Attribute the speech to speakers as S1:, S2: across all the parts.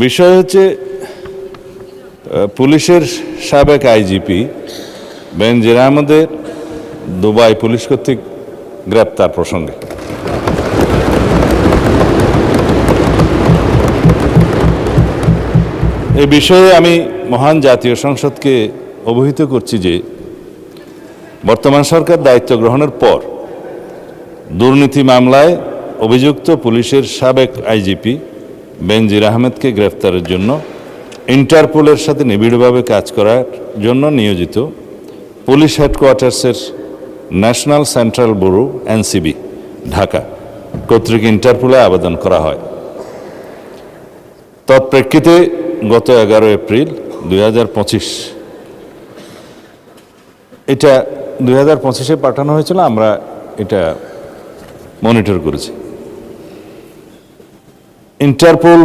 S1: বিষয় হচ্ছে পুলিশের সাবেক আইজিপি বেনজির আহমেদের দুবাই পুলিশ কর্তৃক গ্রেপ্তার প্রসঙ্গে। এই বিষয়ে আমি মহান জাতীয় সংসদকে অবহিত করছি যে বর্তমান সরকার দায়িত্ব গ্রহণের পর দুর্নীতি মামলায় অভিযুক্ত পুলিশের সাবেক আইজিপি বেনজির আহমেদকে গ্রেফতারের জন্য ইন্টারপোলের সাথে নিবিড়ভাবে কাজ করার জন্য নিয়োজিত পুলিশ হেডকোয়ার্টার্সের national central bureau NCB Dhaka কর্তৃক ইন্টারপোলে আবেদন করা হয়। তৎপ্রেক্ষিতে গত 11 এপ্রিল 2025 এটা 2025-এ পাঠানো হয়েছিল, আমরা এটা মনিটর করেছি। ইন্টারপোল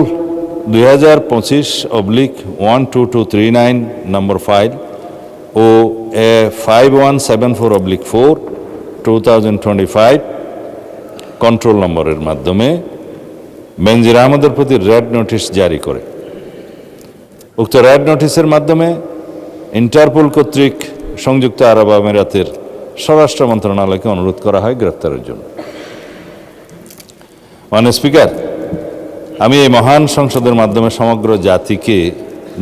S1: 2025/12239 নম্বর ফাইল ও A5174/4 2025 কন্ট্রোল নম্বরের মাধ্যমে বেনজির আহমেদের প্রতি রেড নোটিশ জারি করে। উক্ত রেড নোটিশের মাধ্যমে ইন্টারপোল কর্তৃক সংযুক্ত আরব আমিরাতের স্বরাষ্ট্র মন্ত্রণালয়কে অনুরোধ করা হয় গ্রেফতারের জন্য। মাননীয় স্পিকার, আমি এই মহান সংসদের মাধ্যমে সমগ্র জাতিকে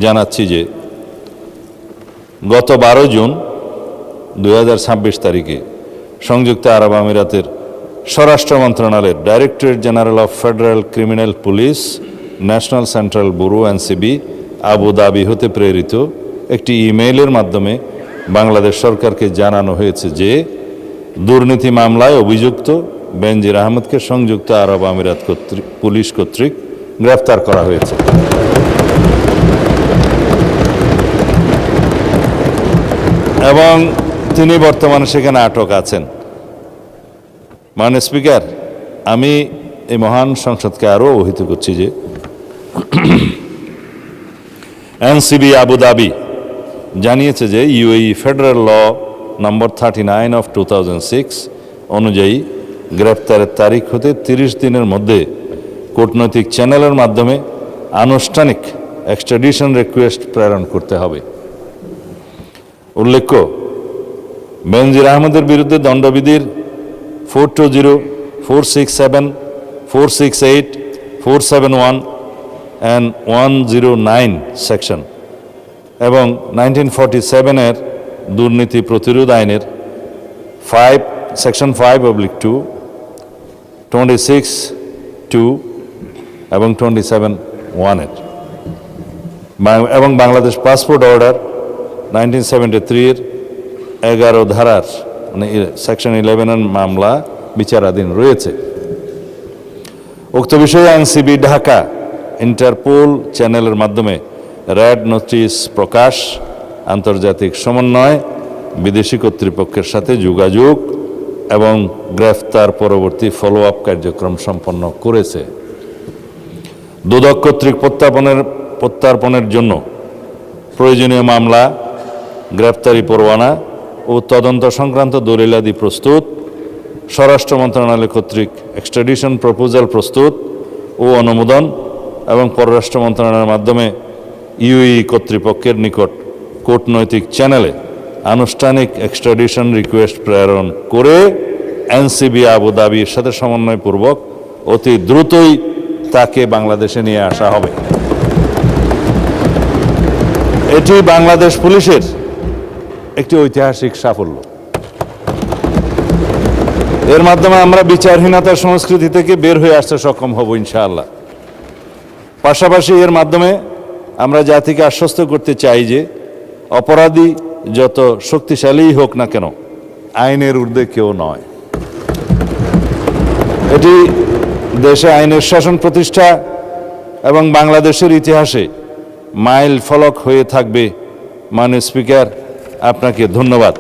S1: জানাচ্ছি যে গত 12 জুন 2026 তারিখে সংযুক্ত আরব আমিরাতের স্বরাষ্ট্র মন্ত্রণালয়ের directorate general of federal criminal police national central bureau NCB Abu Dhabi হতে প্রেরিত একটি ইমেইলের মাধ্যমে বাংলাদেশ সরকারকে জানানো হয়েছে যে দুর্নীতি মামলায় অভিযুক্ত বেনজির আহমেদকে সংযুক্ত আরব আমিরাত পুলিশ কর্তৃক গ্রেফতার করা হয়েছে এবং তিনি বর্তমানে সেখানে আটক আছেন। মাননীয় স্পিকার, আমি এই মহান সংসদকে আরও অবহিত করছি যে এনসিবি আবুধাবি জানিয়েছে যে ইউএই ফেডারেল ল নম্বর 39/2006 অনুযায়ী গ্রেপ্তারের তারিখ হতে 30 দিনের মধ্যে কূটনৈতিক চ্যানেলের মাধ্যমে আনুষ্ঠানিক এক্সট্রাডিশন রিকোয়েস্ট প্রেরণ করতে হবে। উল্লেখ্য, বেনজির আহমেদের বিরুদ্ধে দণ্ডবিধির 420, 467, 468, 471 and 109 সেকশন এবং 1947-এর দুর্নীতি প্রতিরোধ আইনের সেকশন 5/2, 26(2) এবং 27(1) এবং বাংলাদেশ পাসপোর্ট অর্ডার 1973-এর 11 ধারার মানে সেকশন 11-এর মামলা বিচারাধীন রয়েছে। উক্ত বিষয়ে এনসিবি ঢাকা ইন্টারপোল চ্যানেলের মাধ্যমে রেড নোটিশ প্রকাশ, আন্তর্জাতিক সমন্বয়, বিদেশি কর্তৃপক্ষের সাথে যোগাযোগ এবং গ্রেফতার পরবর্তী ফলো আপ কার্যক্রম সম্পন্ন করেছে। দুদক কর্তৃক প্রত্যার্পণের জন্য প্রয়োজনীয় মামলা, গ্রেফতারি পরোয়ানা ও তদন্ত সংক্রান্ত দলিলাদি প্রস্তুত, স্বরাষ্ট্র মন্ত্রণালয় কর্তৃক এক্সট্রাডিশন প্রপোজাল প্রস্তুত ও অনুমোদন এবং পররাষ্ট্র মন্ত্রণালয়ের মাধ্যমে ইউএই কর্তৃপক্ষের নিকট কূটনৈতিক চ্যানেলে আনুষ্ঠানিক এক্সট্রাডিশন রিকোয়েস্ট প্রেরণ করে এনসিবি আবুধাবির সাথে সমন্বয়পূর্বক অতি দ্রুতই তাকে বাংলাদেশে নিয়ে আসা হবে। এটি বাংলাদেশ পুলিশের একটি ঐতিহাসিক সাফল্য। এর মাধ্যমে আমরা বিচারহীনতার সংস্কৃতি থেকে বের হয়ে আসতে সক্ষম হব ইনশাআল্লাহ। পাশাপাশি এর মাধ্যমে আমরা জাতিকে আশ্বস্ত করতে চাই যে অপরাধী যত শক্তিশালীই হোক না কেন, আইনের ঊর্ধ্বে কেউ নয়। এটি দেশে আইনের শাসন প্রতিষ্ঠা এবং বাংলাদেশের ইতিহাসে মাইল ফলক হয়ে থাকবে। মাননীয় স্পিকার, আপনাকে ধন্যবাদ।